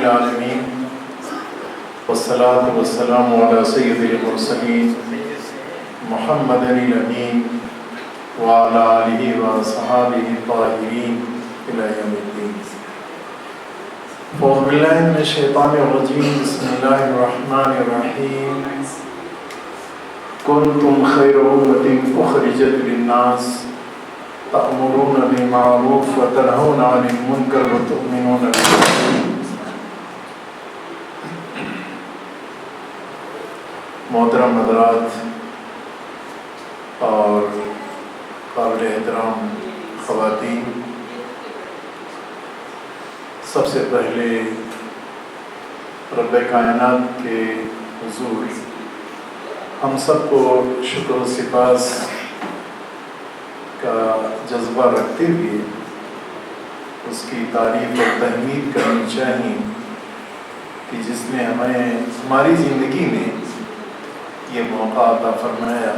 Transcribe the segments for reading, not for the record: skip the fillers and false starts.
العالمین والصلاة والسلام علی سید المرسلین محمد الامین وعلی آلہ وصحابہ الطاہرین الی یوم الدین۔ اعوذ باللہ من الشیطان الرجیم، بسم اللہ الرحمن الرحیم۔ کنتم خیر امة اخرجت للناس تأمرون بالمعروف وتنہون عن المنکر وتؤمنون باللہ۔ محترم حضرات اور قابل احترام خواتین، سب سے پہلے رب کائنات کے حضور ہم سب کو شکر و سپاس کا جذبہ رکھتے ہوئے اس کی تعریف اور تحمید کرنی چاہیے کہ جس نے ہمیں ہماری زندگی میں یہ موقع عطا فرمایا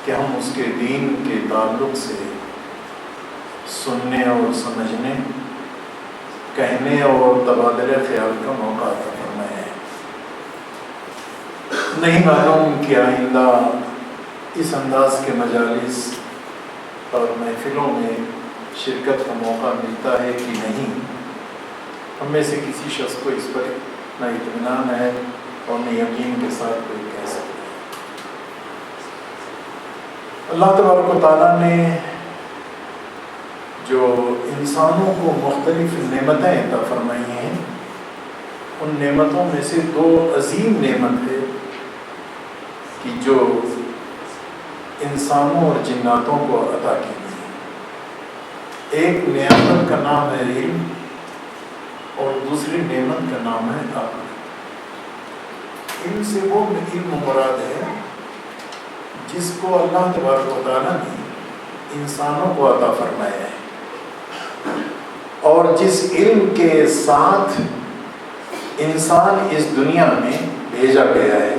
کہ ہم اس کے دین کے تعلق سے سننے اور سمجھنے، کہنے اور تبادلہ خیال کا موقع عطا فرمایا ہے۔ نہیں معلوم کہ آئندہ اس انداز کے مجالس اور محفلوں میں شرکت کا موقع ملتا ہے کہ نہیں۔ ہم میں سے کسی شخص کو اس پر نہ اطمینان ہے اور نہ یقین کے ساتھ کوئی کہہ سکتا ہے۔ اللہ تبارک و تعالیٰ نے جو انسانوں کو مختلف نعمتیں عطا فرمائی ہیں، ان نعمتوں میں سے دو عظیم نعمت ہے کہ جو انسانوں اور جناتوں کو عطا کی گئی۔ ایک نعمت کا نام ہے علم اور دوسری نعمت کا نام ہے عقل۔ علم سے وہ علم مراد ہے جس کو اللہ تبارک و تعالیٰ نے انسانوں کو عطا فرمایا ہے، اور جس علم کے ساتھ انسان اس دنیا میں بھیجا گیا ہے،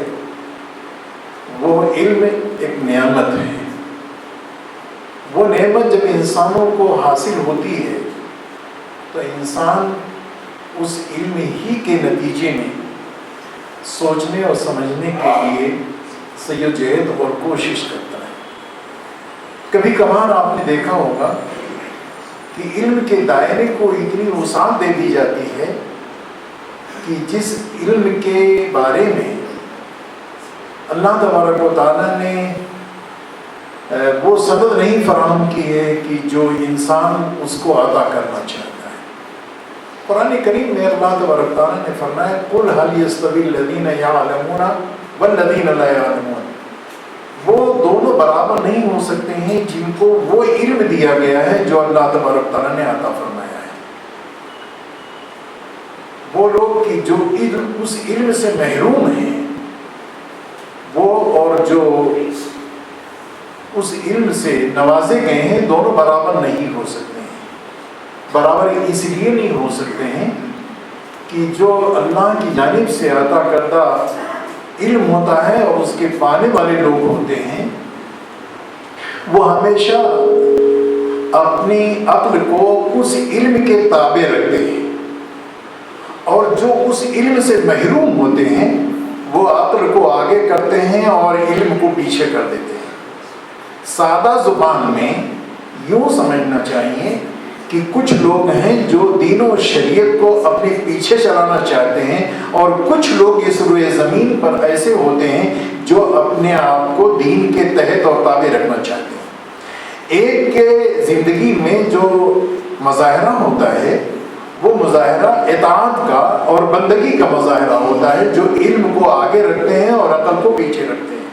وہ علم ایک نعمت ہے۔ وہ نعمت جب انسانوں کو حاصل ہوتی ہے تو انسان اس علم ہی کے نتیجے میں سوچنے اور سمجھنے کے لیے سعی و جہد اور کوشش کرتا ہے۔ کبھی کبھار آپ نے دیکھا ہوگا کہ علم کے دائرے کو اتنی وسعت دے دی جاتی ہے کہ جس علم کے بارے میں اللہ تبارک و تعالیٰ نے وہ سند نہیں فراہم کی ہے کہ جو انسان اس کو عطا کرنا چاہتا ہے۔ قرآن کریم میں اللہ تبارک و تعالیٰ نے فرمایا قُلْ هَلْ يَسْتَوِي الَّذِينَ يَعْلَمُونَ وَالَّذِينَ لَا يَعْلَمُونَ۔ وہ دونوں برابر نہیں ہو سکتے ہیں جن کو وہ علم دیا گیا ہے جو اللہ تبارک و تعالیٰ نے عطا فرمایا ہے۔ وہ لوگ کہ جو اس علم سے محروم ہیں، وہ اور جو اس علم سے نوازے گئے ہیں، دونوں برابر نہیں ہو سکتے ہیں۔ برابر اس لیے نہیں ہو سکتے ہیں کہ جو اللہ کی جانب سے عطا کردہ علم ہوتا ہے اور اس کے پانے والے لوگ ہوتے ہیں، وہ ہمیشہ اپنی عقل کو اس علم کے تابع رکھتے ہیں، اور جو اس علم سے محروم ہوتے ہیں وہ عقل کو آگے کرتے ہیں اور علم کو پیچھے کر دیتے ہیں۔ سادہ زبان میں یوں سمجھنا چاہیے کہ کچھ لوگ ہیں جو دین و شریعت کو اپنے پیچھے چلانا چاہتے ہیں، اور کچھ لوگ اس روئے زمین پر ایسے ہوتے ہیں جو اپنے آپ کو دین کے تحت اور تابع رکھنا چاہتے ہیں۔ ایک کے زندگی میں جو مظاہرہ ہوتا ہے وہ مظاہرہ اطاعت کا اور بندگی کا مظاہرہ ہوتا ہے، جو علم کو آگے رکھتے ہیں اور عقل کو پیچھے رکھتے ہیں۔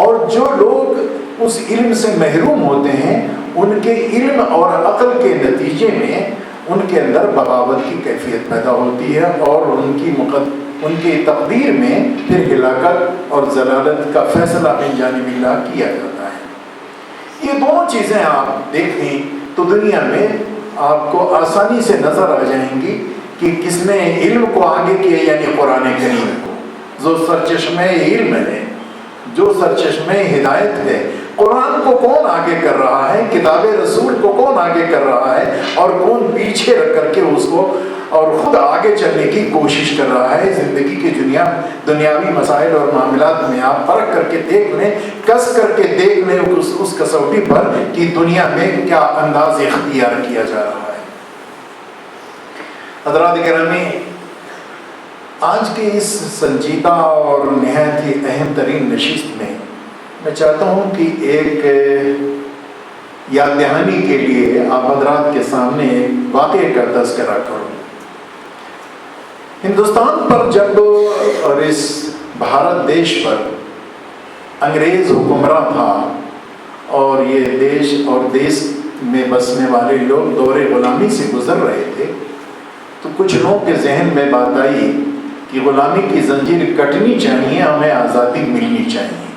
اور جو لوگ اس علم سے محروم ہوتے ہیں، ان کے علم اور عقل کے نتیجے میں ان کے اندر بغاوت کی کیفیت پیدا ہوتی ہے، اور ان کی تقدیر میں پھر ہلاکت اور ضلالت کا فیصلہ من جانب اللہ کیا جاتا ہے۔ یہ دونوں چیزیں آپ دیکھیں تو دنیا میں آپ کو آسانی سے نظر آ جائیں گی کہ کس نے علم کو آگے کیا، یعنی قرآن کریم کو، جو سرچشمہ علم ہے، جو سرچشمہ ہدایت ہے۔ قرآن کو کون آگے کر رہا ہے، کتاب رسول کو کون آگے کر رہا ہے، اور کون پیچھے رکھ کر کے اس کو اور خود آگے چلنے کی کوشش کر رہا ہے۔ زندگی کے دنیاوی مسائل اور معاملات میں آپ فرق کر کے دیکھ لیں، کس کر کے دیکھ لیں اس کسوٹی پر کہ دنیا میں کیا انداز اختیار کیا جا رہا ہے۔ حضرات گرامی، آج کی اس سنجیدہ اور نہایت ہی اہم ترین نشست میں میں چاہتا ہوں کہ ایک یاد دہانی کے لیے آپ حضرات کے سامنے ایک واقعے کا تذکرہ کروں۔ ہندوستان پر جب اور اس بھارت دیش پر انگریز حکمراں تھا اور یہ دیش اور دیش میں بسنے والے لوگ دور غلامی سے گزر رہے تھے، تو کچھ لوگوں کے ذہن میں بات آئی کہ غلامی کی زنجیر کٹنی چاہیے، ہمیں آزادی ملنی چاہیے،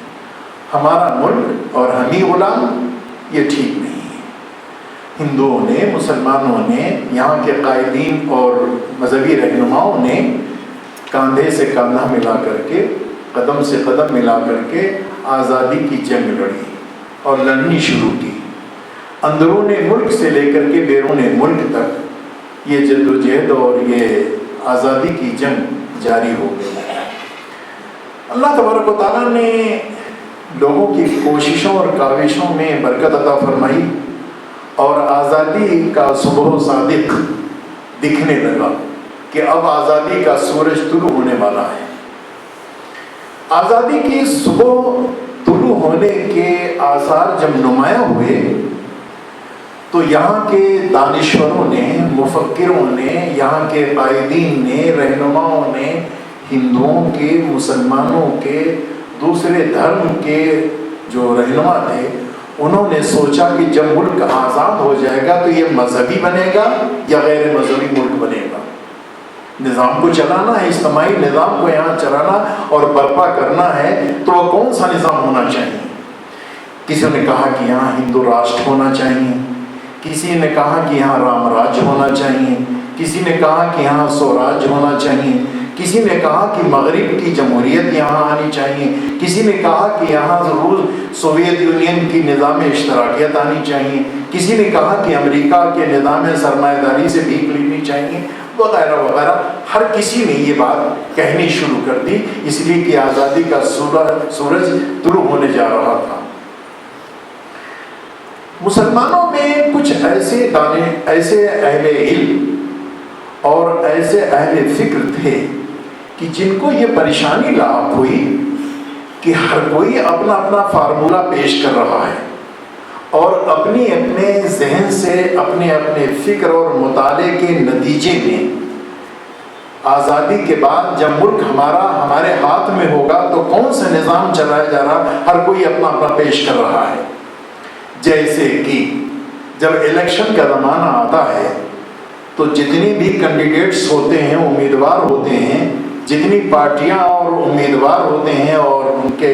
ہمارا ملک اور ہم ہی غلام، یہ ٹھیک نہیں ہے۔ ہندوؤں نے، مسلمانوں نے، یہاں کے قائدین اور مذہبی رہنماؤں نے کاندھے سے کاندھا ملا کر کے، قدم سے قدم ملا کر کے آزادی کی جنگ لڑی اور لڑنی شروع کی۔ اندرون ملک سے لے کر کے بیرون ملک تک یہ جدوجہد اور یہ آزادی کی جنگ جاری ہو گئی۔ اللہ تبارک و تعالیٰ نے لوگوں کی کوششوں اور کاوشوں میں برکت عطا فرمائی اور آزادی کا صبح صادق دکھنے لگا کہ اب آزادی کا سورج طلوع ہونے والا ہے۔ آزادی کی صبح طلوع ہونے کے آثار جب نمایاں ہوئے تو یہاں کے دانشوروں نے، مفکروں نے، یہاں کے قائدین نے، رہنماؤں نے، ہندوؤں کے، مسلمانوں کے، دوسرے دھرم کے جو رہنما تھے، انہوں نے سوچا کہ جب ملک آزاد ہو جائے گا تو یہ مذہبی بنے گا یا غیر مذہبی ملک بنے گا۔ نظام کو چلانا ہے، اجتماعی نظام کو یہاں چلانا اور برپا کرنا ہے، تو وہ کون سا نظام ہونا چاہیے؟ کسی نے کہا کہ یہاں ہندو راشٹر ہونا چاہیے، کسی نے کہا کہ یہاں رام راج ہونا چاہیے، کسی نے کہا کہ یہاں سوراج ہونا چاہیے، کسی نے کہا کہ مغرب کی جمہوریت یہاں آنی چاہیے، کسی نے کہا کہ یہاں ضرور سوویت یونین کی نظام اشتراکیت آنی چاہیے، کسی نے کہا کہ امریکہ کے نظام سرمایہ داری سے بھیک لینی چاہیے، وغیرہ وغیرہ۔ ہر کسی نے یہ بات کہنی شروع کر دی، اس لیے کہ آزادی کا سورج طلوع ہونے جا رہا تھا۔ مسلمانوں میں کچھ ایسے اہل علم اور ایسے اہل فکر تھے کہ جن کو یہ پریشانی لاحق ہوئی کہ ہر کوئی اپنا اپنا فارمولہ پیش کر رہا ہے اور اپنے ذہن سے اپنے فکر اور مطالعے کے نتیجے میں آزادی کے بعد جب ملک ہمارے ہاتھ میں ہوگا تو کون سا نظام چلایا جا رہا، ہر کوئی اپنا اپنا پیش کر رہا ہے۔ جیسے کہ جب الیکشن کا زمانہ آتا ہے تو جتنی بھی کینڈیڈیٹس ہوتے ہیں، امیدوار ہوتے ہیں، جتنی پارٹیاں اور امیدوار ہوتے ہیں اور ان کے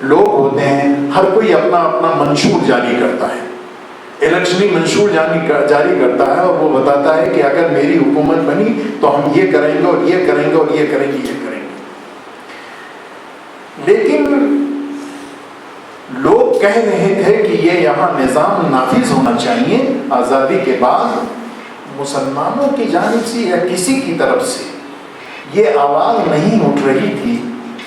لوگ ہوتے ہیں، ہر کوئی اپنا اپنا منشور جاری کرتا ہے، الیکشنی منشور جاری کرتا ہے اور وہ بتاتا ہے کہ اگر میری حکومت بنی تو ہم یہ کریں گے اور یہ کریں گے اور یہ کریں گے، یہ کریں گے۔ لیکن لوگ کہہ رہے تھے کہ یہ یہاں نظام نافذ ہونا چاہیے۔ آزادی کے بعد مسلمانوں کی جانب سے یا کسی کی طرف سے یہ آواز نہیں اٹھ رہی تھی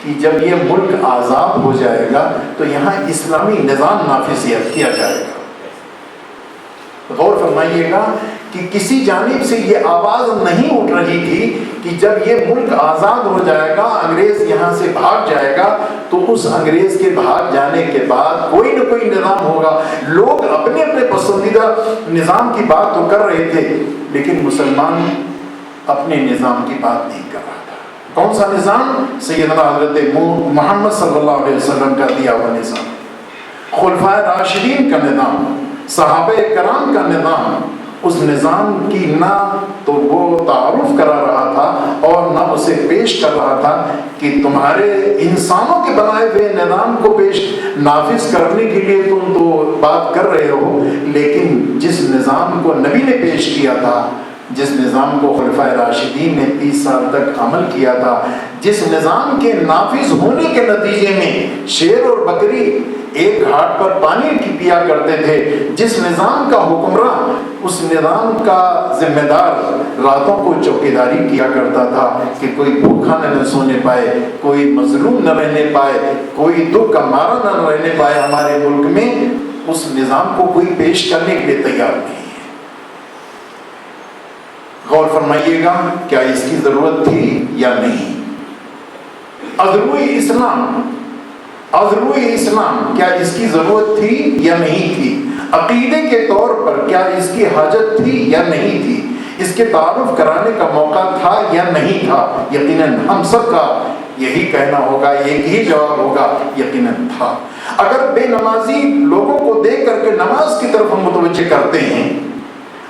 کہ جب یہ ملک آزاد ہو جائے گا تو یہاں اسلامی نظام نافذ کیا جائے گا۔ غور فرمائیے گا کہ کسی جانب سے یہ آواز نہیں اٹھ رہی تھی کہ جب یہ ملک آزاد ہو جائے گا، انگریز یہاں سے بھاگ جائے گا، تو اس انگریز کے بھاگ جانے کے بعد کوئی نہ کوئی نظام ہوگا۔ لوگ اپنے اپنے پسندیدہ نظام کی بات تو کر رہے تھے، لیکن مسلمان اپنے نظام کی بات نہیں کر رہا تھا۔ کون سا نظام؟ سیدنا حضرت محمد صلی اللہ علیہ وسلم کا دیا ہوا نظام، خلفائے راشدین کا نظام، صحابہ کرام کا نظام۔ اس نظام کی نہ تو وہ تعارف کرا رہا تھا اور نہ اسے پیش کر رہا تھا کہ تمہارے انسانوں کے بنائے ہوئے نظام کو نافذ کرنے کے لیے تم تو بات کر رہے ہو، لیکن جس نظام کو نبی نے پیش کیا تھا، جس نظام کو خلفائے راشدین نے 30 سال تک عمل کیا تھا، جس نظام کے نافذ ہونے کے نتیجے میں شیر اور بکری ایک گھاٹ پر پانی پیا کرتے تھے، جس نظام کا حکمراں اس نظام کا ذمہ دار راتوں کو چوکیداری کیا کرتا تھا کہ کوئی بھوکا نہ سونے پائے، کوئی مظلوم نہ رہنے پائے، کوئی دکھ کا مارا نہ رہنے پائے ہمارے ملک میں، اس نظام کو کوئی پیش کرنے کے لیے تیار نہیں ہے۔ غور فرمائیے گا، کیا اس کی ضرورت تھی یا نہیں؟ عذروی اسلام کیا اس کی ضرورت تھی یا نہیں تھی؟ عقیدے کے طور پر کیا اس کی حاجت تھی یا نہیں تھی؟ اس کے تعارف کرانے کا موقع تھا یا نہیں تھا؟ یقیناً ہم سب کا یہی کہنا ہوگا، ایک ہی جواب ہوگا، یقیناً تھا۔ اگر بے نمازی لوگوں کو دیکھ کر کے نماز کی طرف ہم متوجہ کرتے ہیں،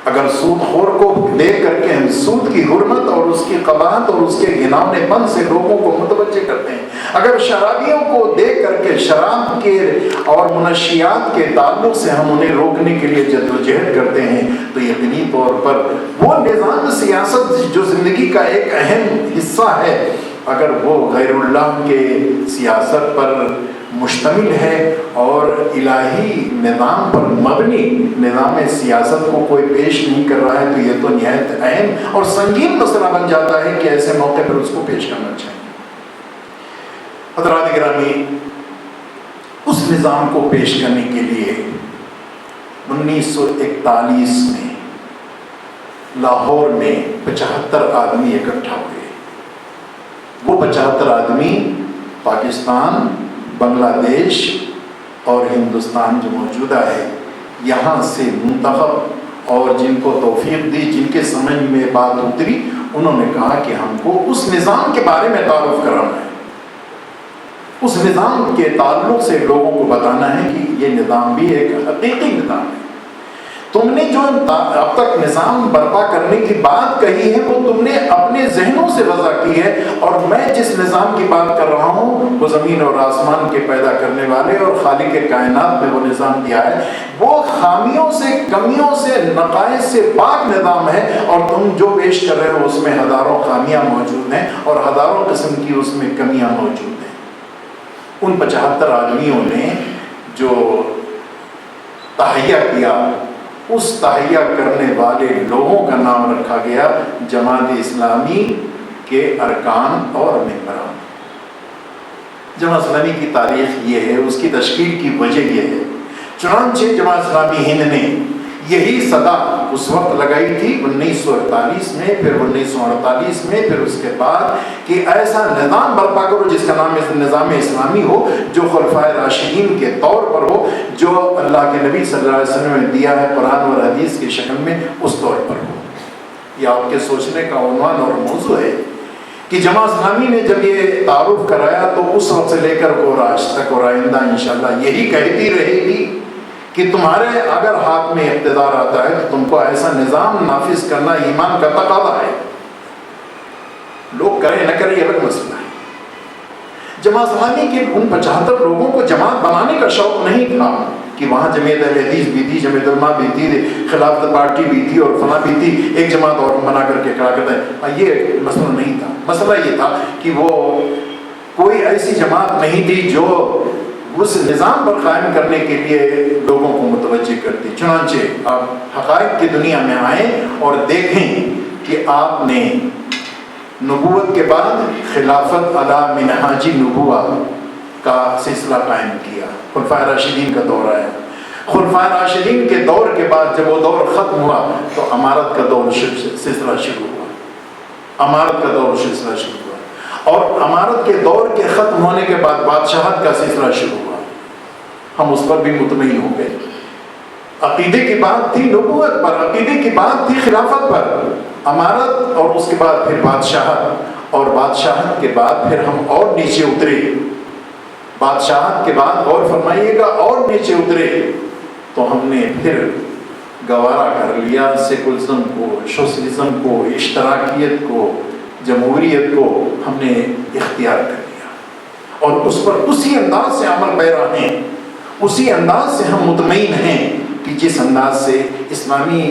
اگر سود خور کو دیکھ کر کے ہم سود کی حرمت اور اس کی قباحت اور اس کے گھناؤنے پن سے لوگوں کو متوجہ کرتے ہیں، اگر شرابیوں کو دیکھ کر کے شراب کے اور منشیات کے تعلق سے ہم انہیں روکنے کے لیے جدوجہد کرتے ہیں، تو یقینی طور پر وہ نظام سیاست جو زندگی کا ایک اہم حصہ ہے، اگر وہ غیر اللہ کے سیاست پر مشتمل ہے اور الہی نظام پر مبنی نظام سیاست کو کوئی پیش نہیں کر رہا ہے، تو یہ تو نہایت اہم اور سنگین مسئلہ بن جاتا ہے کہ ایسے موقع پر اس کو پیش کرنا چاہیے۔ حضرات گرامی، اس نظام کو پیش کرنے کے لیے 1941 میں لاہور میں 75 آدمی اکٹھا ہوئے۔ وہ 75 آدمی پاکستان، بنگلہ دیش اور ہندوستان جو موجودہ ہے یہاں سے منتخب، اور جن کو توفیق دی، جن کے سمجھ میں بات اتری، انہوں نے کہا کہ ہم کو اس نظام کے بارے میں تعارف کرانا ہے، اس نظام کے تعلق سے لوگوں کو بتانا ہے کہ یہ نظام بھی ایک حقیقی نظام ہے۔ تم نے جو اب تک نظام برپا کرنے کی بات کہی ہے وہ تم نے اپنے ذہنوں سے وضع کی ہے، اور میں جس نظام کی بات کر رہا ہوں وہ زمین اور آسمان کے پیدا کرنے والے اور خالق کائنات نے وہ نظام دیا ہے، وہ خامیوں سے، کمیوں سے، نقائص سے پاک نظام ہے، اور تم جو پیش کر رہے ہو اس میں ہزاروں خامیاں موجود ہیں اور ہزاروں قسم کی اس میں کمیاں موجود ہیں۔ ان 75 آدمیوں نے جو تہیہ کیا، اس تہیہ کرنے والے لوگوں کا نام رکھا گیا جماعت اسلامی کے ارکان اور ممبران۔ جماعت اسلامی کی تاریخ یہ ہے، اس کی تشکیل کی وجہ یہ ہے، چنانچہ جماعت اسلامی ہند نے یہی صدا اس وقت لگائی تھی 1948 میں، پھر 1948 میں، پھر اس کے بعد کہ ایسا نظام برپا کرو جس کا نام نظام اسلامی ہو، جو خلفائے راشدین کے طور پر ہو، جو اللہ کے نبی صلی اللہ علیہ وسلم نے دیا ہے قرآن اور حدیث کی شکل میں، اس طور پر ہو۔ یہ آپ کے سوچنے کا عنوان اور موضوع ہے کہ جماعت اسلامی نے جب یہ تعارف کرایا تو اس وقت سے لے کر اور آج تک اور آئندہ انشاءاللہ یہی کہتی رہے گی کہ تمہارے اگر ہاتھ میں اقتدار آتا ہے تو تم کو ایسا نظام نافذ کرنا ایمان کا تقاضا ہے۔ لوگ کریں نہ کریں یہ الگ مسئلہ ہے۔ جماعت اسلامی کے ان 75 لوگوں کو جماعت بنانے کا شوق نہیں تھا کہ وہاں جمعیت اہل حدیث بھی تھی، جمعیت علماء بھی تھی، خلافت پارٹی بھی تھی اور فلاں بھی تھی، ایک جماعت اور بنا کر کے کھڑا کرتے ہیں، یہ مسئلہ نہیں تھا۔ مسئلہ یہ تھا کہ وہ کوئی ایسی جماعت نہیں تھی جو اس نظام پر قائم کرنے کے لیے لوگوں کو متوجہ کرتی۔ چنانچہ آپ حقائق کی دنیا میں آئیں اور دیکھیں کہ آپ نے نبوت کے بعد خلافت علی منہاج نبوہ کا سلسلہ قائم کیا، خلفائے راشدین کا دور آیا۔ خلفائے راشدین کے دور کے بعد جب وہ دور ختم ہوا تو امارت کا دور سلسلہ شروع ہوا، امارت کا دور سلسلہ شروع ہوا، اور امارت کے دور کے ختم ہونے کے بعد بادشاہت کا سلسلہ شروع ہوا۔ ہم اس پر بھی مطمئن ہو گئے۔ عقیدے کی بات تھی نبوت پر، عقیدے کی بات تھی خلافت پر، امارت اور اس کے بعد پھر بادشاہت، اور بادشاہت کے بعد پھر ہم اور نیچے اترے، بادشاہت کے بعد غور فرمائیے گا اور نیچے اترے تو ہم نے پھر گوارا کر لیا سیکولرزم کو، سوشلزم کو، اشتراکیت کو، جمہوریت کو ہم نے اختیار کر لیا، اور اس پر اسی انداز سے عمل پیرا ہیں، اسی انداز سے ہم مطمئن ہیں کہ جس انداز سے اسلامی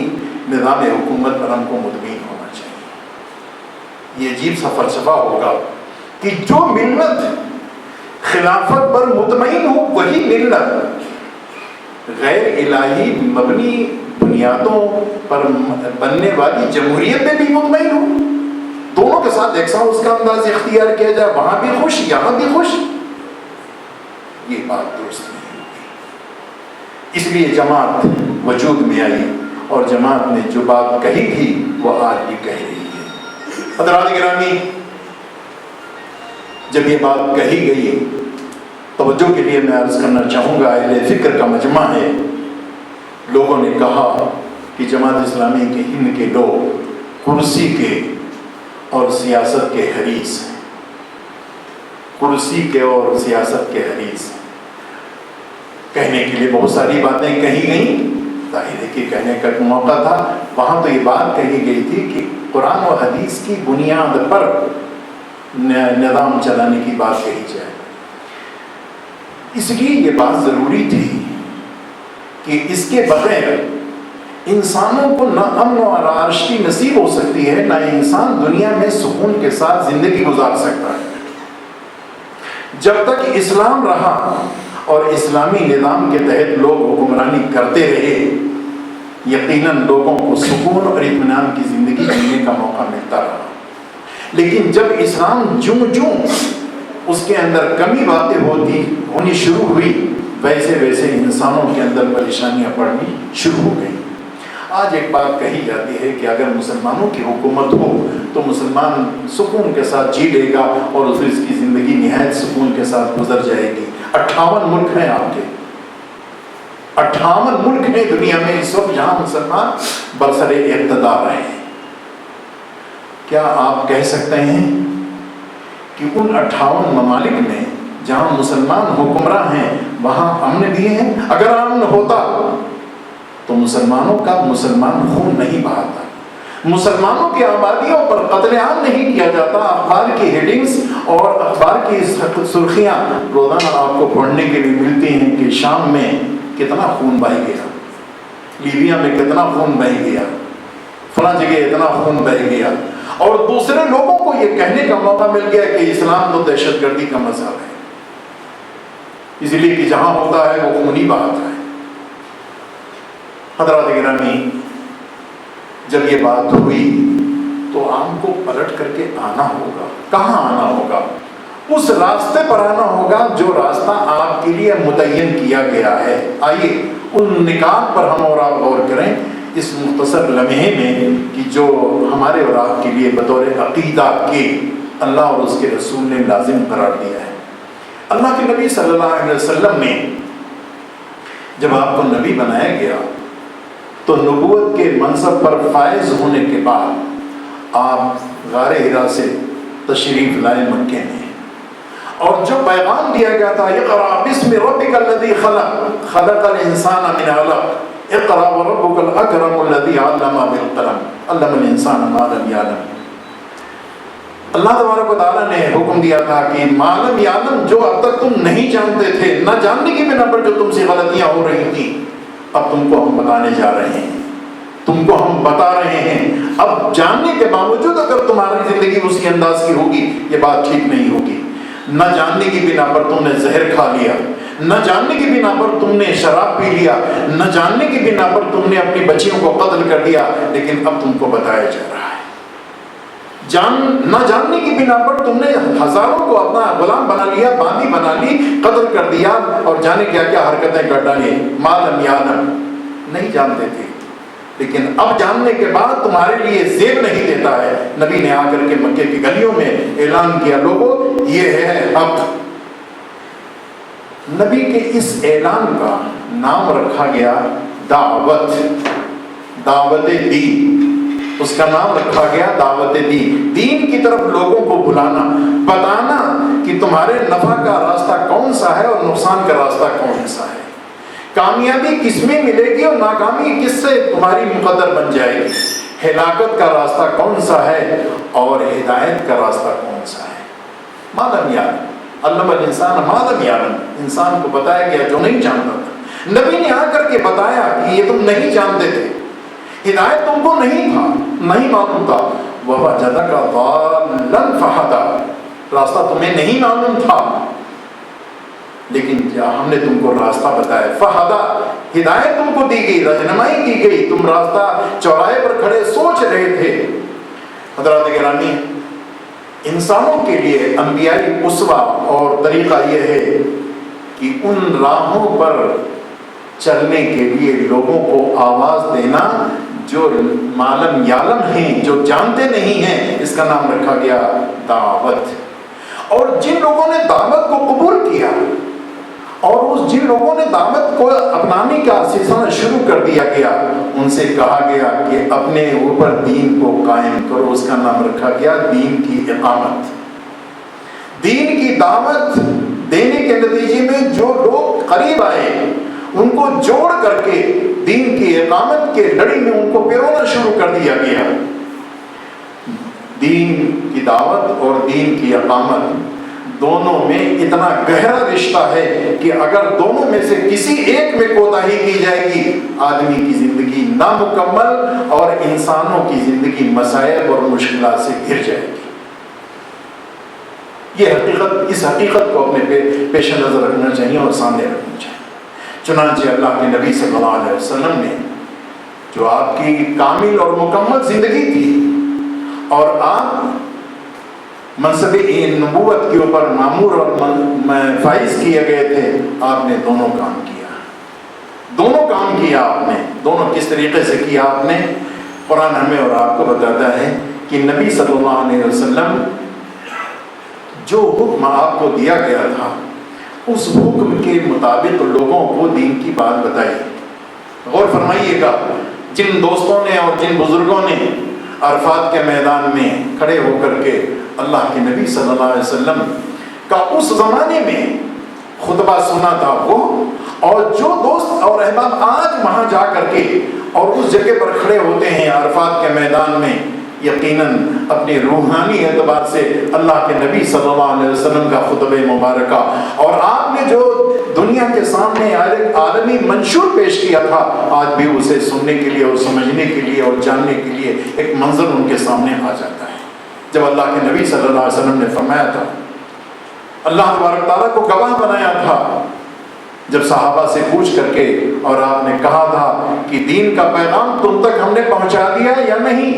نظام حکومت پر ہم کو مطمئن ہو۔ یہ عجیب سا فلسفہ ہوگا کہ جو ملت خلافت پر مطمئن ہو وہی ملت غیر الہی مبنی بنیادوں پر بننے والی جمہوریت میں بھی مطمئن ہو، دونوں کے ساتھ یکساں اس کا انداز اختیار کیا جائے، وہاں بھی خوش یہاں بھی خوش، یہ بات درست نہیں ہوگی۔ اس لیے جماعت وجود میں آئی اور جماعت نے جو بات کہی تھی وہ آج بھی کہہ رہی ہے۔ حضرات گرامی، جب یہ بات کہی گئی، توجہ کے لیے میں عرض کرنا چاہوں گا، اہل فکر کا مجمع ہے، لوگوں نے کہا کہ جماعت اسلامی کے ہند کے لوگ کرسی کے اور سیاست کے حریص ہیں، کرسی کے اور سیاست کے حریص ہیں۔ کہنے کے لیے بہت ساری باتیں کہی گئیں، ظاہر ہے کہ کہنے کا موقع تھا، وہاں تو یہ بات کہی گئی تھی کہ قرآن و حدیث کی بنیاد پر نظام چلانے کی بات کہی جائے۔ اس لیے یہ بات ضروری تھی کہ اس کے بغیر انسانوں کو نہ امن و آرائشی نصیب ہو سکتی ہے، نہ انسان دنیا میں سکون کے ساتھ زندگی گزار سکتا ہے۔ جب تک اسلام رہا اور اسلامی نظام کے تحت لوگ حکمرانی کرتے رہے، یقیناً لوگوں کو سکون اور اطمینان کی زندگی جینے کا موقع ملتا رہا۔ لیکن جب اسلام جوں اس کے اندر کمی باتیں ہونی شروع ہوئی، ویسے ویسے انسانوں کے اندر پریشانیاں پڑنی شروع ہو گئی۔ آج ایک بات کہی جاتی ہے کہ اگر مسلمانوں کی حکومت ہو تو مسلمان سکون کے ساتھ جی لے گا اور اس کی زندگی نہایت سکون کے ساتھ گزر جائے گی۔ 58 ملک ہیں آپ کے، 58 ملک ہیں دنیا میں اس وقت جہاں مسلمان برسر اقتدار رہے ہیں۔ کیا آپ کہہ سکتے ہیں کہ ان 58 ممالک میں جہاں مسلمان حکمراں ہیں وہاں امن بھی ہیں؟ اگر امن ہوتا تو مسلمانوں کا مسلمان خون نہیں بہاتا، مسلمانوں کی آبادیوں پر قتل عام نہیں کیا جاتا، اخبار کی ہیڈنگز اور اخبار کی سرخیاں روزانہ آپ کو پڑھنے کے لیے ملتی ہیں کہ شام میں کتنا خون بہہ گیا، لیبیا میں کتنا خون بہہ گیا، فلاں جگہ اتنا خون بہہ گیا، اور دوسرے لوگوں کو یہ کہنے کا موقع مل گیا کہ اسلام تو دہشت گردی کا مذہب ہے، اس لیے کہ جہاں ہوتا ہے وہ خونی بات ہے۔ حضرات گرامی، جب یہ بات ہوئی تو عام کو پلٹ کر کے آنا ہوگا۔ کہاں آنا ہوگا؟ اس راستے پر آنا ہوگا جو راستہ آپ کے لیے متعین کیا گیا ہے۔ آئیے ان نکات پر ہم اور آپ غور کریں اس مختصر لمحے میں کہ جو ہمارے اور آپ کے لیے بطور عقیدہ کے اللہ اور اس کے رسول نے لازم قرار دیا ہے۔ اللہ کے نبی صلی اللہ علیہ وسلم نے جب آپ کو نبی بنایا گیا تو نبوت کے منصب پر فائز ہونے کے بعد آپ غار حرا سے تشریف لائے مکے میں، اور جو پیغام دیا گیا تھا اقرأ بسم ربک الذی خلق خلق الانسان من علق اقرأ وربک الاکرم الذی علم بالقلم علم الانسان ما لم یعلم، اللہ تبارک و تعالیٰ نے حکم دیا تھا کہ ما لم یعلم، جو اب تک تم نہیں جانتے تھے، نہ جاننے کی بنا پر جو تم سے غلطیاں ہو رہی تھیں، اب تم کو ہم بتانے جا رہے ہیں، تم کو ہم بتا رہے ہیں۔ اب جاننے کے باوجود اگر تمہاری زندگی اسی انداز کی ہوگی یہ بات ٹھیک نہیں ہوگی۔ نہ جاننے کی بنا پر تم نے زہر کھا لیا، نہ جاننے کی بنا پر تم نے شراب پی لیا، نہ جاننے کی بنا پر تم نے اپنی بچیوں کو قتل کر دیا، لیکن اب تم کو بتایا جا رہا ہے۔ نہ جاننے کی بنا پر تم نے ہزاروں کو اپنا غلام بنا لیا، باندی بنا لی، قتل کر دیا، اور جانے کیا کیا حرکتیں کر ڈالی۔ ما لم یعلم، نہیں جانتے تھے، لیکن اب جاننے کے بعد تمہارے لیے زیب نہیں دیتا ہے۔ نبی نے آ کر کے مکے کی گلیوں میں اعلان کیا، لوگوں یہ ہے حق۔ نبی کے اس اعلان کا نام رکھا گیا دعوت دین، اس کا نام رکھا گیا دعوت دین کی طرف لوگوں کو بلانا، بتانا کہ تمہارے نفع کا راستہ کون سا ہے اور نقصان کا راستہ کون سا ہے، کامیابی کس میں ملے گی اور ناکامی کس سے تمہاری مقدر بن جائے گی، ہلاکت کا راستہ کون سا ہے اور ہدایت کا راستہ کون سا ہے۔ ما لم یعلم علم الانسان ما لم یعلم، انسان کو بتایا گیا جو نہیں جانتا تھا۔ نبی نے آ کر کے بتایا کہ یہ تم نہیں جانتے تھے، ہدایت تم کو نہیں تھا، نہیں معلوم تھا، وَوَجَدَكَ ضَالًّا فَهَدَىٰ، راستہ تمہیں نہیں معلوم تھا لیکن کیا ہم نے تم کو راستہ بتایا، فَهَدَىٰ، ہدایت تم کو دی گئی، رہنمائی کی گئی، تم راستہ چوراہے پر کھڑے سوچ رہے تھے۔ حضرات گرامی، انسانوں کے لیے انبیائی اسوہ اور طریقہ یہ ہے کہ ان راہوں پر چلنے کے لیے لوگوں کو آواز دینا جو معلم یعلم ہیں، جو جانتے نہیں ہیں، اس کا نام رکھا گیا دعوت۔ اور جن لوگوں نے دعوت کو قبول کیا اور جن لوگوں نے دعوت کو اپنانے کا سلسلہ شروع کر دیا گیا، ان سے کہا گیا کہ اپنے اوپر دین کو قائم کرو، اس کا نام رکھا گیا دین کی اقامت۔ دین کی دعوت دینے کے نتیجے میں جو لوگ قریب آئے ان کو جوڑ کر کے دین کی اقامت کے لڑی میں ان کو پیرونا شروع کر دیا گیا۔ دین کی دعوت اور دین کی اقامت دونوں میں اتنا گہرا رشتہ ہے کہ اگر دونوں میں سے کسی ایک میں کوتاہی کی جائے گی، آدمی کی زندگی نامکمل اور انسانوں کی زندگی مصائب اور مشکلات سے گھر جائے گی۔ اس حقیقت کو اپنے پیش نظر رکھنا چاہیے اور سامنے رکھنا چاہیے۔ چنانچہ اللہ کے نبی صلی اللہ علیہ وسلم نے جو آپ کی کامل اور مکمل زندگی تھی اور آپ منصب نبوت کے اوپر مامور اور فائز کیے گئے تھے، آپ نے دونوں کام کیا آپ نے دونوں کس طریقے سے کیا آپ نے؟ قرآن ہمیں اور آپ کو بتاتا ہے کہ نبی صلی اللہ علیہ وسلم جو حکم آپ کو دیا گیا تھا اس حکم کے مطابق لوگوں کو دین کی بات بتائی۔ غور فرمائیے گا، جن دوستوں نے اور جن بزرگوں نے عرفات کے میدان میں کھڑے ہو کر کے اللہ کے نبی صلی اللہ علیہ وسلم کا اس زمانے میں خطبہ سنا تھا، وہ اور جو دوست اور احباب آج وہاں جا کر کے اور اس جگہ پر کھڑے ہوتے ہیں عرفات کے میدان میں، یقیناً اپنے روحانی اعتبار سے اللہ کے نبی صلی اللہ علیہ وسلم کا خطبہ مبارکہ اور آپ نے جو دنیا کے سامنے عالمی منشور پیش کیا تھا، آج بھی اسے سننے کے لیے اور سمجھنے کے لیے اور جاننے کے لیے ایک منظر ان کے سامنے آ جاتا ہے۔ جب اللہ کے نبی صلی اللہ علیہ وسلم نے فرمایا تھا، اللہ تبارک تعالیٰ کو گواہ بنایا تھا، جب صحابہ سے پوچھ کر کے اور آپ نے کہا تھا کہ دین کا پیغام تم تک ہم نے پہنچا دیا یا نہیں؟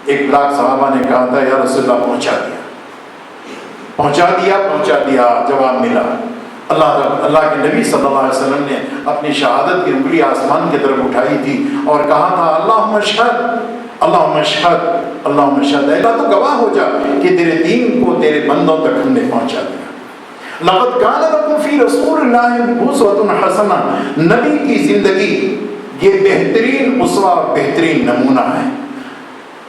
1,00,000 صحابہ نے کہا تھا یا رسول اللہ پہنچا دیا، جواب ملا۔ اللہ کے نبی صلی اللہ علیہ وسلم نے اپنی شہادت کی انگلی آسمان کی طرف اٹھائی تھی اور کہا تھا اللہم اشہد، اللہم اشہد، اللہم اشہد، اللہ تو گواہ ہو جا کہ تیرے دین کو تیرے بندوں تک ہم نے پہنچا دیا۔ لقد کان لکم فی رسول اللہ اسوۃ حسنہ، نبی کی زندگی یہ بہترین اسوہ، بہترین نمونہ ہے۔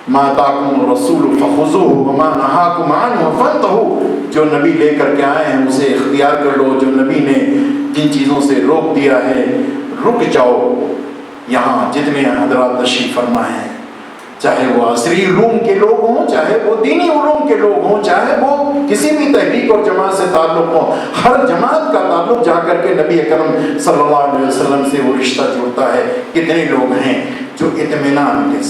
ما آتاکم الرسول فخذوہ وما نہاکم عنہ فانتہوا، جو نبی لے کر کے آئے ہیں اسے اختیار کر لو، جو نبی نے جن چیزوں سے روک دیا ہے رک جاؤ۔ یہاں جتنے حضرات تشریف فرما ہیں، چاہے وہ عصری علوم کے لوگ ہوں، چاہے وہ دینی علوم کے لوگ ہوں، چاہے وہ کسی بھی تحریک اور جماعت سے تعلق ہو، ہر جماعت کا تعلق جا کر کے نبی اکرم صلی اللہ علیہ وسلم سے وہ رشتہ جڑتا ہے۔ کتنے لوگ ہیں جو اطمینان کے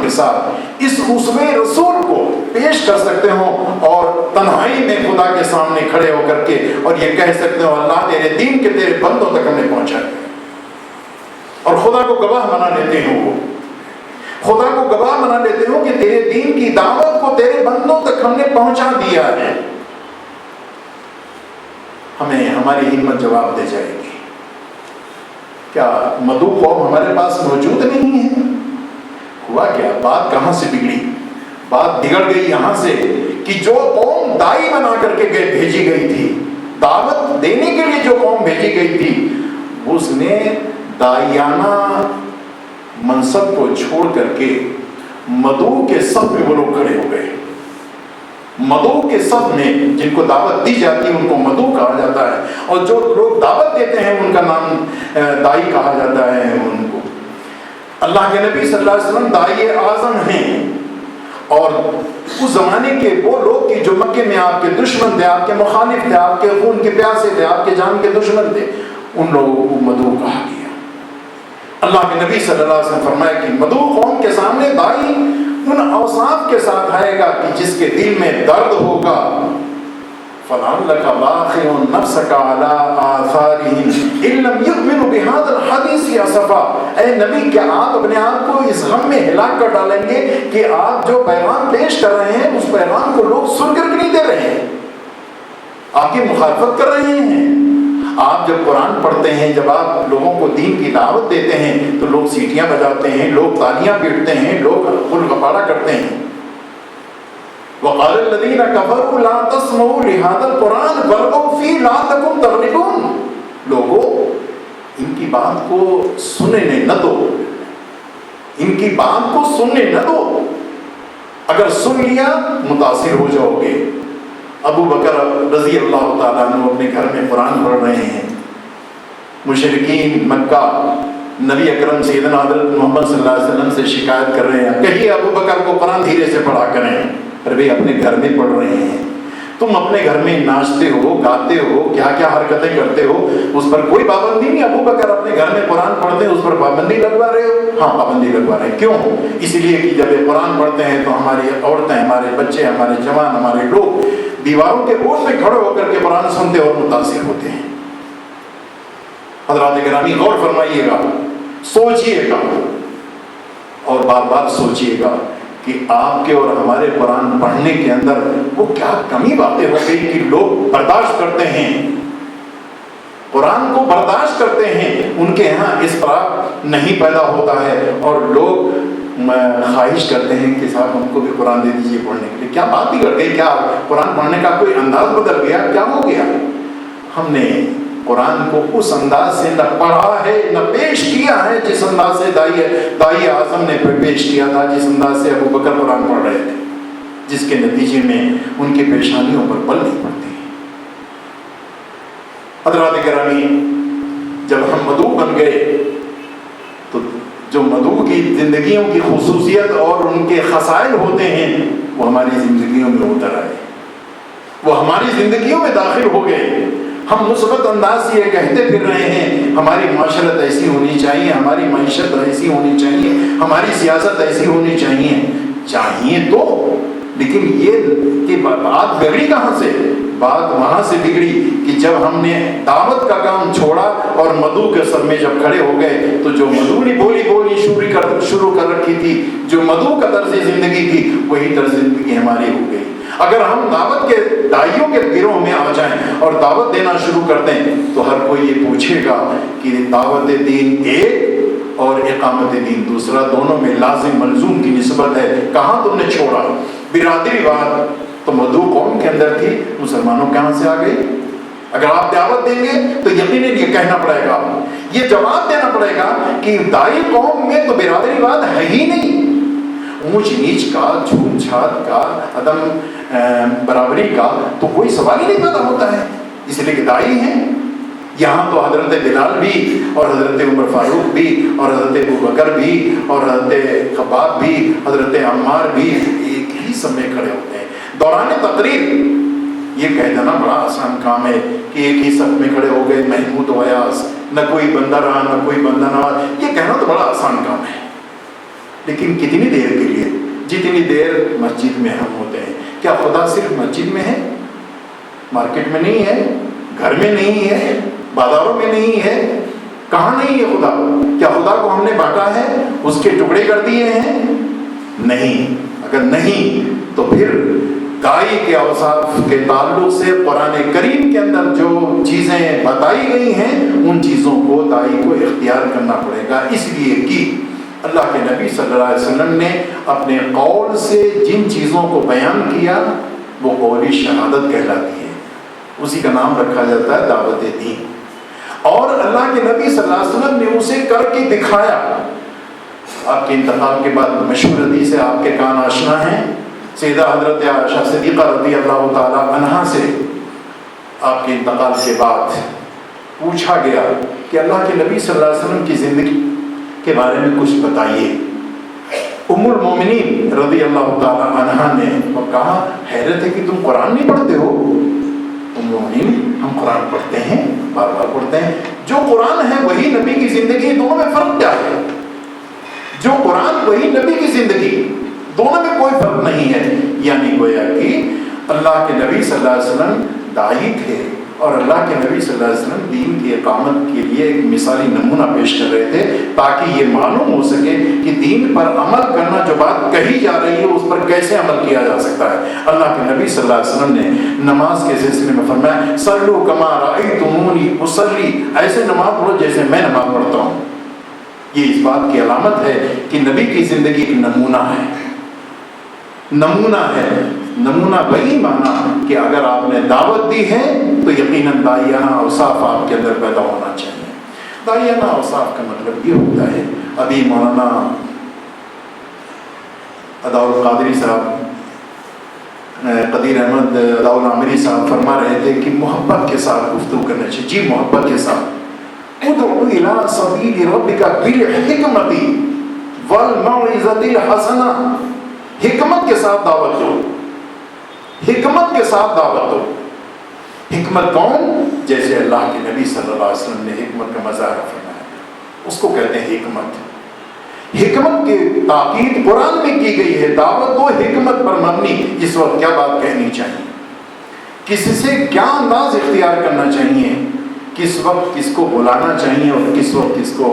ساتھ اس اسوہ رسول کو پیش کر سکتے ہوں اور تنہائی میں خدا کے سامنے کھڑے ہو کر کے اور یہ کہہ سکتے ہو اللہ تیرے دین کے تیرے بندوں تک ہم نے پہنچا دیا، اور خدا کو گواہ بنا لیتے ہوں، وہ خدا کو گواہ بنا لیتے ہوں کہ تیرے دین کی دعوت کو تیرے بندوں تک ہم نے پہنچا دیا ہے۔ ہمیں ہماری ہمت جواب دے جائے گی۔ کیا مدعو قوم ہمارے پاس موجود نہیں ہے؟ ہوا کیا؟ بات کہاں سے بگڑی؟ بات بگڑ گئی یہاں سے کہ جو قوم دائی بنا کر کے بھیجی گئی تھی، دعوت دینے کے لیے جو قوم بھیجی گئی تھی، اس نے دائیانہ منصب کو چھوڑ کر کے مدعو کے صف میں وہ لوگ کھڑے ہو گئے۔ مدعو کے صف میں جن کو دعوت دی جاتی ہے ان کو مدعو کہا جاتا ہے، اور جو لوگ دعوت دیتے ہیں ان کا نام دائی کہا جاتا ہے۔ ان کو اللہ کے نبی صلی اللہ علیہ وسلم دائی اعظم ہیں، اور اس زمانے کے وہ لوگ کی جو مکے میں آپ کے دشمن تھے، آپ کے مخالف تھے، آپ کے خون کے پیاسے تھے، آپ کے جان کے دشمن تھے، ان لوگوں کو مدعو کہا گیا۔ اللہ کے نبی صلی اللہ علیہ وسلم فرمایا کہ مدعو قوم کے سامنے دائی ان اوصاف کے ساتھ آئے گا کہ جس کے دل میں درد ہوگا فَلَعَلَّكَ بَاخِعٌ نَفْسَكَ عَلَىٰ آثَارِهِمْ إِن لَّمْ يُؤْمِنُوا بِهَٰذَا الْحَدِيثِ أَسَفًا۔ اے نبی کیا آپ اپنے آپ کو اس غم میں ہلاک کر ڈالیں گے کہ آپ جو پیغام پیش کر رہے ہیں اس پیغام کو لوگ سن کر نہیں دے رہے ہیں، آپ کی مخالفت کر رہے ہیں۔ آپ جب قرآن پڑھتے ہیں، جب آپ لوگوں کو دین کی دعوت دیتے ہیں تو لوگ سیٹیاں بجاتے ہیں، لوگ تالیاں پیٹتے ہیں، لوگ غل غپارہ کرتے ہیں۔ وَقَالَ الَّذِينَ كَفَرُوا لَا تَسْمَعُوا لِهَٰذَا الْقُرْآنِ وَالْغَوْا فِيهِ لَعَلَّكُمْ تَغْلِبُونَ۔ لوگوں ان کی بات کو سننے نہ دو، ان کی بات کو سننے نہ دو، اگر سن لیا متاثر ہو جاؤ گے۔ ابو بکر رضی اللہ تعالیٰ عنہ اپنے گھر میں قرآن پڑھ رہے ہیں، مشرکین مکہ نبی اکرم سیدنا حضرت محمد صلی اللہ علیہ وسلم سے شکایت کر رہے ہیں، کہیے ابو بکر کو قرآن دھیرے سے پڑھا کریں۔ پر بھائی اپنے گھر میں پڑھ رہے ہیں، تم اپنے گھر میں ناچتے ہو، گاتے ہو، کیا کیا حرکتیں کرتے ہو، اس پر کوئی پابندی نہیں۔ ابو بکر اپنے گھر میں قرآن پڑھتے ہیں، اس پر پابندی لگوا رہے ہو؟ ہاں پابندی لگوا رہے ہیں۔ کیوں؟ اس لیے کہ جب یہ قرآن پڑھتے ہیں تو ہماری عورتیں، ہمارے بچے، ہمارے جوان، ہمارے لوگ دیواروں کے اوٹ پہ کھڑے ہو کر کے قرآن سنتے اور متاثر ہوتے ہیں۔ حضرات گرامی غور فرمائیے گا، سوچئے گا اور بار بار سوچئے گا کہ آپ کے اور ہمارے قرآن پڑھنے کے اندر وہ کیا کمی باتیں ہو گئی کہ لوگ برداشت کرتے ہیں، قرآن کو برداشت کرتے ہیں، ان کے ہاں اس طرح نہیں پیدا ہوتا ہے اور لوگ خواہش کرتے ہیں کہ صاحب ہم کو بھی قرآن دے دیجیے پڑھنے کے لیے۔ کیا بات ہی کر گئی؟ کیا قرآن پڑھنے کا کوئی انداز بدل گیا؟ کیا ہو گیا؟ ہم نے قرآن کو اس انداز سے نہ پڑھا ہے نہ پیش کیا ہے جس انداز سے دائی اعظم نے پیش کیا تھا، جس انداز سے ابو بکر قرآن پڑھ رہے تھے، جس کے نتیجے میں ان کی پیشانیوں پر پل نہیں پڑتی۔ حضرات گرامی جب ہم مدعو بن گئے تو جو مدعو کی زندگیوں کی خصوصیت اور ان کے خصائل ہوتے ہیں وہ ہماری زندگیوں میں اتر آئے، وہ ہماری زندگیوں میں داخل ہو گئے۔ ہم مثبت انداز سے یہ کہتے پھر رہے ہیں ہماری معاشرت ایسی ہونی چاہیے، ہماری معیشت ایسی ہونی چاہیے، ہماری سیاست ایسی ہونی چاہیے تو، لیکن یہ کہ بات بگڑی کہاں سے؟ بات وہاں سے بگڑی کہ جب ہم نے دعوت کا کام چھوڑا اور مدعو کے سر میں جب کھڑے ہو گئے تو جو مدعو نے بولی شروع کر رکھی تھی، جو مدعو کا طرز زندگی تھی، وہی طرز زندگی ہماری ہو گئی۔ اگر ہم دعوت کے دائیوں کے گروہ میں آ جائیں اور دعوت دینا شروع کر دیں تو ہر کوئی یہ پوچھے گا کہ دعوت دین ایک اور اقامت دین دوسرا، دونوں میں لازم ملزوم کی نسبت ہے، کہاں تم نے چھوڑا؟ برادری واد تو مدعو قوم کے اندر تھی، مسلمانوں کہاں سے آ گئی؟ اگر آپ دعوت دیں گے تو یقیناً یہ کہنا پڑے گا، یہ جواب دینا پڑے گا کہ دائی قوم میں تو برادری واد ہے ہی نہیں، اونچ نیچ کا، چھوٹ چھات کا، عدم برابری کا تو کوئی سوال ہی نہیں پیدا ہوتا ہے، اس لیے کہ دائی ہیں۔ یہاں تو حضرت بلال بھی اور حضرت عمر فاروق بھی اور حضرت ابو بکر بھی اور حضرت خباب بھی، حضرت عمار بھی ایک ہی سمے کھڑے ہوتے ہیں۔ دوران تقریر یہ کہہ دینا بڑا آسان کام ہے کہ ایک ہی صف میں کھڑے ہو گئے محمود و ایاز، نہ کوئی بندہ رہا نہ کوئی بندہ نہ رہا، یہ کہنا تو بڑا آسان کام ہے، لیکن کتنی دیر کے لیے؟ جتنی دیر مسجد میں ہم ہوتے ہیں۔ کیا خدا صرف مسجد میں ہے؟ مارکیٹ میں نہیں ہے، گھر میں نہیں ہے، بازاروں میں نہیں ہے، کہاں نہیں ہے خدا؟ کیا خدا کو ہم نے بانٹا ہے، اس کے ٹکڑے کر دیے ہیں؟ نہیں۔ اگر نہیں تو پھر دائی کے اوصاف کے تعلق سے قرآن کریم کے اندر جو چیزیں بتائی گئی ہیں ان چیزوں کو دائی کو اختیار کرنا پڑے گا، اس لیے کہ اللہ کے نبی صلی اللہ علیہ وسلم نے اپنے قول سے جن چیزوں کو بیان کیا وہ قول شہادت کہلاتی ہے، اسی کا نام رکھا جاتا ہے دعوت دین۔ اور اللہ کے نبی صلی اللہ علیہ وسلم نے اسے کر کے دکھایا۔ آپ کے انتقال کے بعد مشہور حدیث ہے، آپ کے کان آشنا ہیں، سیدہ حضرت عائشہ صدیقہ رضی اللہ تعالی عنہا سے آپ کے انتقال کے بعد پوچھا گیا کہ اللہ کے نبی صلی اللہ علیہ وسلم کی زندگی کے بارے میں کچھ بتائیے۔ ام المومنین رضی اللہ تعالی عنہا نے کہا حیرت ہے کہ تم قرآن نہیں پڑھتے ہو؟ ام المومنین ہم قرآن پڑھتے ہیں، بار بار پڑھتے ہیں، جو قرآن ہے وہی نبی کی زندگی، دونوں میں فرق کیا ہے؟ جو قرآن وہی نبی کی زندگی، دونوں میں کوئی فرق نہیں ہے. یعنی گویا کہ اللہ کے نبی صلی اللہ علیہ وسلم داعی تھے اور اللہ کے نبی صلی اللہ علیہ وسلم دین کی اقامت کے لیے ایک مثالی نمونہ پیش کر رہے تھے تاکہ یہ معلوم ہو سکے کہ دین پر عمل کرنا، جو بات کہی جا رہی ہے اس پر کیسے عمل کیا جا سکتا ہے. اللہ کے نبی صلی اللہ علیہ وسلم نے نماز کے سلسلے میں فرمایا صلو کما رأیتمونی اصلی، ایسے نماز پڑھو جیسے میں نماز پڑھتا ہوں. یہ اس بات کی علامت ہے کہ نبی کی زندگی ایک نمونہ ہے. نمونہ ہے. نمونہ وہی مانا کہ اگر آپ نے دعوت دی ہے تو یقیناً داعیانہ اوصاف آپ کے اندر پیدا ہونا چاہیے. داعیانہ اوصاف کا مطلب یہ ہوتا ہے، ابھی مولانا اداءالقادری صاحب، قدیر احمد اداءالعامری صاحب فرما رہے تھے کہ محبت کے ساتھ گفتگو کرنا چاہیے. جی محبت کے ساتھ ادعو الی سبیل ربک بالحکمت والموعظۃ الحسنہ، حکمت کے ساتھ دعوت دو، حکمت کے ساتھ دعوت دو. حکمت کون؟ جیسے اللہ کے نبی صلی اللہ علیہ وسلم نے حکمت کا مظاہرہ فرمایا، اس کو کہتے ہیں حکمت. حکمت کی تاکید قرآن میں کی گئی ہے. دعوت دو حکمت پر مبنی. اس وقت کیا بات کہنی چاہیے، کسی سے کیا انداز اختیار کرنا چاہیے، کس وقت کس کو بلانا چاہیے اور کس وقت کس کو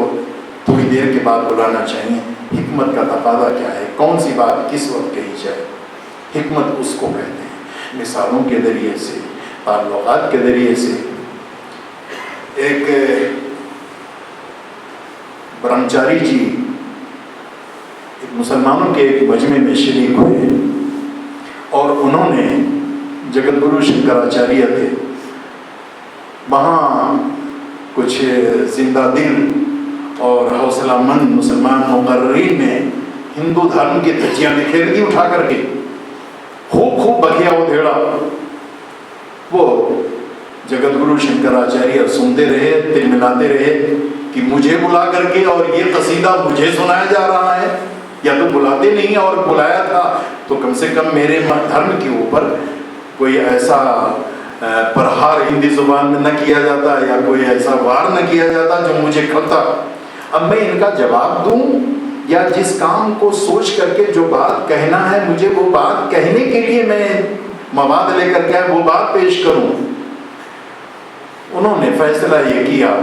تھوڑی دیر کے بعد بلانا چاہیے. حکمت کا تقاضا کیا ہے، کون سی بات کس وقت کہی جائے. حکمت اس کو کہتے ہیں. مثالوں کے ذریعے سے، تعلقات کے ذریعے سے. ایک برہمچاری جی مسلمانوں کے ایک مجمع میں شریک ہوئے اور انہوں نے جگت گرو شنکراچاریہ تھے، وہاں کچھ زندہ دل اور حوصلہ مند مسلمان مقررین نے ہندو دھرم کی دھجیاں بکھیر دی اٹھا کر کے، خوب بکیا ادھیڑا. وہ جگت گرو شنکراچاریہ سنتے رہے، دل ملاتے رہے کہ مجھے بلا کر کے اور یہ قصیدہ مجھے سنایا جا رہا ہے، یا تو بلاتے نہیں اور بلایا تھا تو کم سے کم میرے دھرم کے اوپر کوئی ایسا پرہار ہندی زبان میں نہ کیا جاتا یا کوئی ایسا وار نہ کیا جاتا جو مجھے کھلتا. اب میں ان کا جواب دوں یا جس کام کو سوچ کر کے جو بات کہنا ہے مجھے وہ بات کہنے کے لیے میں مواد لے کر کے وہ بات پیش کروں. انہوں نے فیصلہ یہ کیا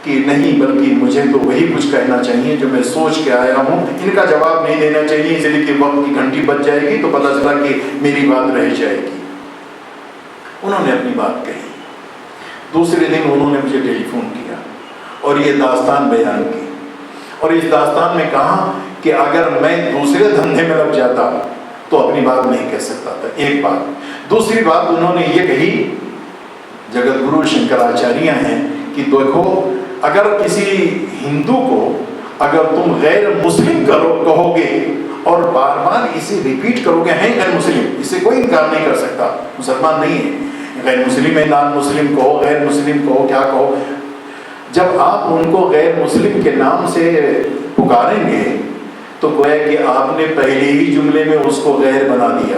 کہ نہیں، بلکہ مجھے تو وہی کچھ کہنا چاہیے جو میں سوچ کے آیا ہوں. ان کا جواب نہیں دینا چاہیے، اس لیے کہ وقت کی گھنٹی بج جائے گی تو پتہ چلا کہ میری بات رہ جائے گی. انہوں نے اپنی بات کہی. دوسرے دن انہوں نے مجھے ٹیلی فون کیا اور یہ داستان بیان کی، اور اس داستان میں کہا کہ اگر میں دوسرے دھندے میں لگ جاتا تو اپنی بات نہیں کہہ سکتا تھا. ایک بات. دوسری بات انہوں نے یہ کہی، جگت گرو شنکراچاریہ ہیں، کہ دیکھو اگر کسی ہندو کو اگر تم غیر مسلم کہو گے اور بار بار اسے ریپیٹ کرو گے ہیں غیر مسلم، اسے کوئی انکار نہیں کر سکتا، مسلمان نہیں ہے، غیر مسلم ہے، نان مسلم کہو، غیر مسلم کہو، کیا کہو، جب آپ ان کو غیر مسلم کے نام سے پکاریں گے تو گویا کہ آپ نے پہلے ہی جملے میں اس کو غیر بنا دیا.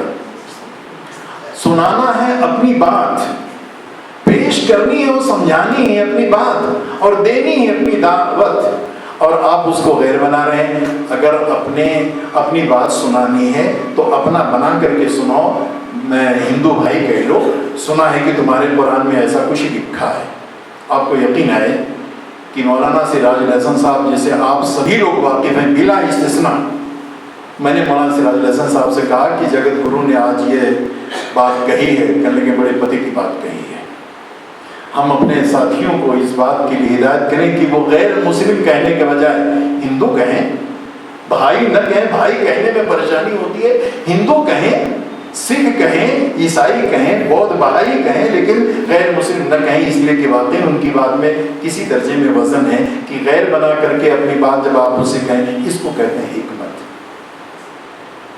سنانا ہے اپنی بات، پیش کرنی ہے، وہ سمجھانی ہے اپنی بات اور دینی ہے اپنی دعوت، اور آپ اس کو غیر بنا رہے ہیں. اگر اپنی بات سنانی ہے تو اپنا بنا کر کے سناؤ. میں ہندو بھائی کہہ لو، سنا ہے کہ تمہارے قرآن میں ایسا کچھ لکھا ہے. آپ کو یقین ہے کہ مولانا سراج الحسن صاحب جیسے آپ سبھی لوگ واقف ہیں بلا استثناء. میں نے مولانا سراج الحسن صاحب سے کہا کہ جگت گرو نے آج یہ بات کہی ہے، کہنے کے بڑے پتے کی بات کہی ہے. ہم اپنے ساتھیوں کو اس بات کے لیے ہدایت کریں کہ وہ غیر مسلم کہنے کے بجائے ہندو کہیں. بھائی نہ کہیں، بھائی کہنے میں پریشانی ہوتی ہے. ہندو کہیں، سکھ کہیں، عیسائی کہیں، بودھ بہائی کہیں، لیکن غیر مسلم نہ کہیں، اس لیے کہ واقعی ان کی بات میں کسی درجے میں وزن ہے کہ غیر بنا کر کے اپنی بات جب آپ اسے کہیں، اس کو کہتے ہیں حکمت.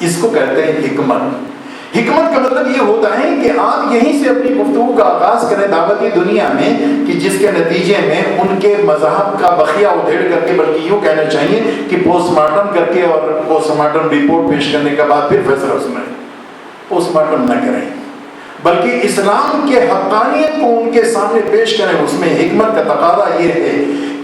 اس کو کہتے ہیں حکمت. حکمت کا مطلب یہ ہوتا ہے کہ آپ یہیں سے اپنی گفتگو کا آغاز کریں دعوتی دنیا میں، کہ جس کے نتیجے میں ان کے مذہب کا بخیہ ادھیڑ کر کے، بلکہ یوں کہنا چاہیے کہ پوسٹ مارٹم کر کے اور پوسٹ مارٹم رپورٹ پیش کرنے کے بعد پھر فیصلہ سنائیں. پوسٹ مارٹم نہ کریں، بلکہ اسلام کے حقانیت کو ان کے سامنے پیش کریں. اس میں حکمت کا تقاضا یہ ہے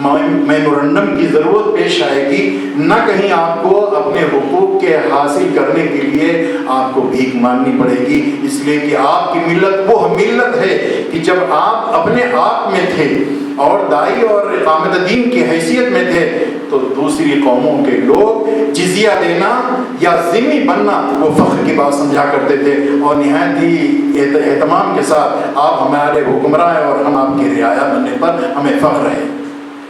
میمورنڈم کی ضرورت پیش آئے گی، نہ کہیں آپ کو اپنے حقوق کے حاصل کرنے کے لیے آپ کو بھیک مانگنی پڑے گی، اس لیے کہ آپ کی ملت وہ ملت ہے کہ جب آپ اپنے آپ میں تھے اور دائی اور اقامت دین کی حیثیت میں تھے تو دوسری قوموں کے لوگ جزیہ دینا یا ذمہ بننا وہ فخر کی بات سمجھا کرتے تھے، اور نہایت ہی اہتمام کے ساتھ آپ ہمارے حکمراں ہیں اور ہم آپ کی رعایا بننے پر ہمیں فخر ہے،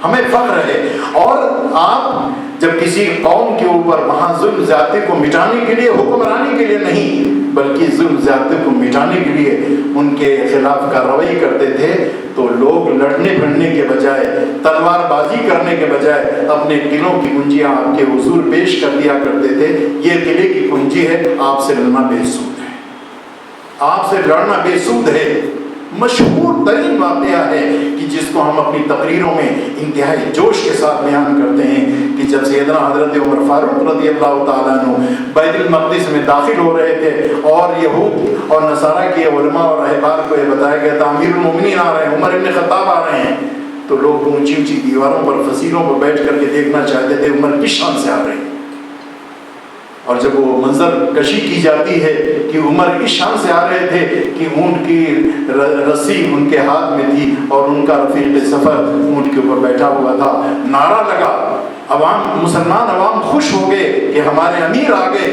ہمیں فخر ہے۔ اور آپ جب کسی قوم کے اوپر وہاں ظلم زیادتی کو مٹانے کے لیے، حکمرانی کے لیے نہیں بلکہ ظلم زیادتی کو مٹانے کے لیے ان کے خلاف کارروائی کرتے تھے تو لوگ لڑنے بھڑنے کے بجائے، تلوار بازی کرنے کے بجائے اپنے قلعوں کی کنجیاں آپ کے حضور پیش کر دیا کرتے تھے، یہ قلعے کی کنجی ہے، آپ سے لڑنا بے سود ہے، آپ سے لڑنا بے سود ہے۔ مشہور ترین واقعہ ہے کہ جس کو ہم اپنی تقریروں میں انتہائی جوش کے ساتھ بیان کرتے ہیں کہ جب سیدنا حضرت عمر فاروق رضی اللہ تعالیٰ عنہ بیت المقدس میں داخل ہو رہے تھے اور یہود اور نصارہ کے علماء اور احبار کو یہ بتایا گیا تھا امیر المومنین آ رہے ہیں، عمر ابن خطاب آ رہے ہیں، تو لوگ اونچی اونچی دیواروں پر فصیلوں پر بیٹھ کر کے دیکھنا چاہتے تھے عمر کس شان سے آ رہے ہیں، اور جب وہ منظر کشی کی جاتی ہے کہ عمر اس شان سے آ رہے تھے کہ اونٹ کی رسی ان کے ہاتھ میں تھی اور ان کا رفیق سفر اونٹ کے اوپر بیٹھا ہوا تھا، نعرہ لگا، عوام مسلمان عوام خوش ہو گئے کہ ہمارے امیر آ گئے۔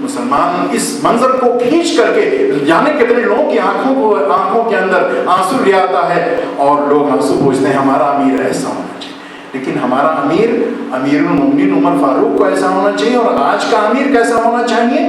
مسلمان اس منظر کو کھینچ کر کے جانے کتنے لوگوں کی آنکھوں کے اندر آنسو لے آتا ہے اور لوگ آنسو پوچھتے ہیں ہمارا امیر ایسا ہونا چاہیے، لیکن ہمارا امیر المومنین عمر فاروق کو ایسا ہونا چاہیے، اور آج کا امیر کیسا ہونا چاہیے،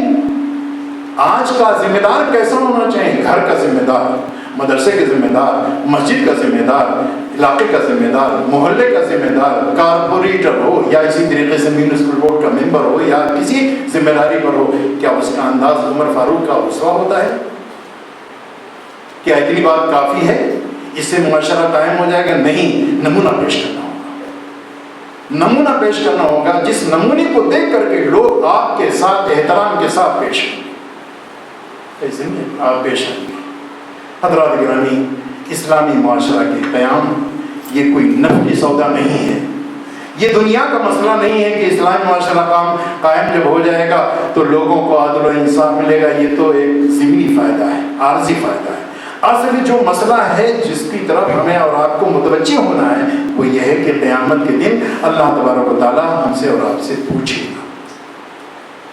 آج کا ذمہ دار کیسا ہونا چاہیے، گھر کا ذمہ دار، مدرسے کے ذمہ دار، مسجد کا ذمہ دار، علاقے کا ذمہ دار، محلے کا ذمہ دار، کارپوریٹر ہو یا اسی طریقے سے میونسپل بورڈ کا ممبر ہو یا کسی ذمہ داری پر ہو، کیا اس کا انداز عمر فاروق کا اسوہ ہوتا ہے؟ کیا اتنی بات کافی ہے؟ اس سے معاشرہ قائم ہو جائے گا؟ نہیں، نمونہ پیش کرنا ہوگا، نمونہ پیش کرنا ہوگا، جس نمونے کو دیکھ کر کے لوگ آپ کے ساتھ احترام کے ساتھ پیش کریں، ایسے نہیں آپ پیش کریں۔ حضرات گرامی، اسلامی معاشرہ کے قیام یہ کوئی نفلی سودا نہیں ہے، یہ دنیا کا مسئلہ نہیں ہے کہ اسلامی معاشرہ قائم جب ہو جائے گا تو لوگوں کو عدل و انصاف ملے گا، یہ تو ایک ضمنی فائدہ ہے، عارضی فائدہ ہے۔ اصل جو مسئلہ ہے جس کی طرف ہمیں اور آپ کو متوجہ ہونا ہے وہ یہ ہے کہ قیامت کے دن اللہ تبارک و تعالیٰ ہم سے اور آپ سے پوچھے گا،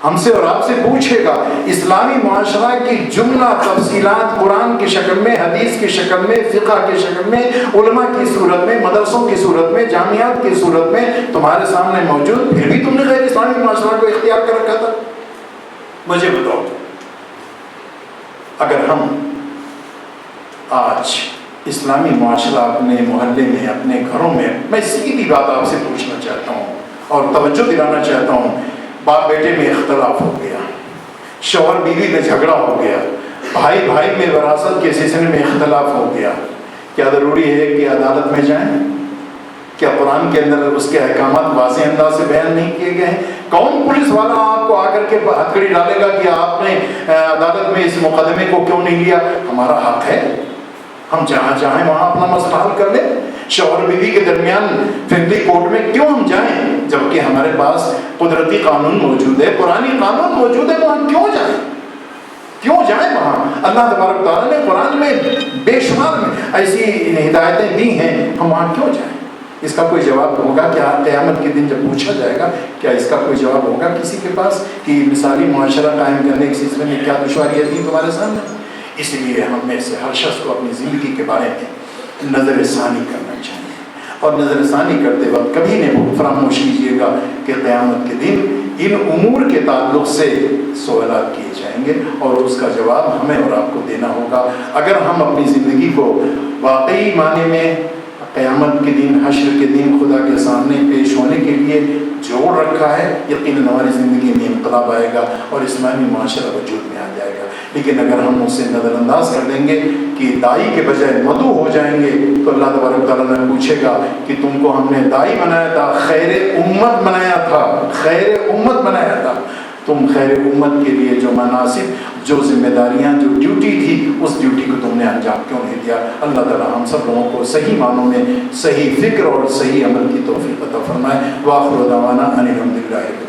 ہم سے اور آپ سے پوچھے گا۔ اسلامی معاشرہ کی جملہ تفصیلات قرآن کی شکل میں، حدیث کی شکل میں، فقہ کی شکل میں، علماء کی صورت میں، مدرسوں کی صورت میں، جامعات کی صورت میں تمہارے سامنے موجود، پھر بھی تم نے غیر اسلامی معاشرہ کو اختیار کر رکھا تھا۔ مجھے بتاؤ، اگر ہم آج اسلامی معاشرہ اپنے محلے میں، اپنے گھروں میں سیدھی بات آپ سے پوچھنا چاہتا ہوں اور توجہ دلانا چاہتا ہوں، باپ بیٹے میں اختلاف ہو گیا، شوہر بیوی میں جھگڑا ہو گیا، بھائی بھائی میں وراثت کے سلسلے میں اختلاف ہو گیا، کیا ضروری ہے کہ عدالت میں جائیں؟ کیا قرآن کے اندر اس کے احکامات واضح انداز سے بیان نہیں کیے گئے ہیں؟ کون پولیس والا آپ کو آ کر کے ہتھکڑی ڈالے گا کہ آپ نے عدالت میں اس مقدمے کو کیوں نہیں لیا؟ ہمارا حق ہے، ہم جہاں چاہیں وہاں اپنا مسئلہ حل کر لیں۔ شوہر بیوی کے درمیان فیملی کورٹ میں کیوں ہم جائیں جبکہ ہمارے پاس قدرتی قانون موجود ہے، قرآنی قانون موجود ہے، وہ ہم کیوں جائیں؟ کیوں جائیں وہاں؟ اللہ تبارک تعالیٰ نے قرآن میں بے شمار ایسی ہدایتیں دی ہیں، ہم وہاں کیوں جائیں؟ اس کا کوئی جواب ہوگا کیا قیامت کے دن جب پوچھا جائے گا؟ کیا اس کا کوئی جواب ہوگا کسی کے پاس کہ مثالی معاشرہ قائم کرنے کے سلسلے میں کیا دشواریاں تھیں تمہارے سامنے؟ اس لیے ہم میں سے ہر شخص کو اپنی زندگی کے بارے میں نظر ثانی کرنا چاہیے، اور نظر ثانی کرتے وقت کبھی نہیں فراموش کیجیے گا کہ قیامت کے دن ان امور کے تعلق سے سوالات کیے جائیں گے اور اس کا جواب ہمیں اور آپ کو دینا ہوگا۔ اگر ہم اپنی زندگی کو واقعی معنی میں قیامت کے دن، حشر کے دن خدا کے سامنے پیش ہونے کے لیے جوڑ رکھا ہے، یقیناً ہماری زندگی میں انقلاب آئے گا اور اسلامی معاشرہ وجود میں آ جائے گا۔ لیکن اگر ہم اسے نظر انداز کر دیں گے کہ دائی کے بجائے مدعو ہو جائیں گے تو اللہ تبارک تعالیٰ نے پوچھے گا کہ تم کو ہم نے دائی بنایا تھا، خیر امت بنایا تھا، خیر امت بنایا تھا، تم خیر امت کے لیے جو مناسب، جو ذمہ داریاں، جو ڈیوٹی تھی، اس ڈیوٹی کو تم نے انجام کیوں نہیں دیا؟ کیا۔ اللہ تعالی ہم سب لوگوں کو صحیح معنوں میں صحیح فکر اور صحیح عمل کی توفیق عطا فرمائے۔ وآخر دعوانا ان الحمد للہ رب العالمین۔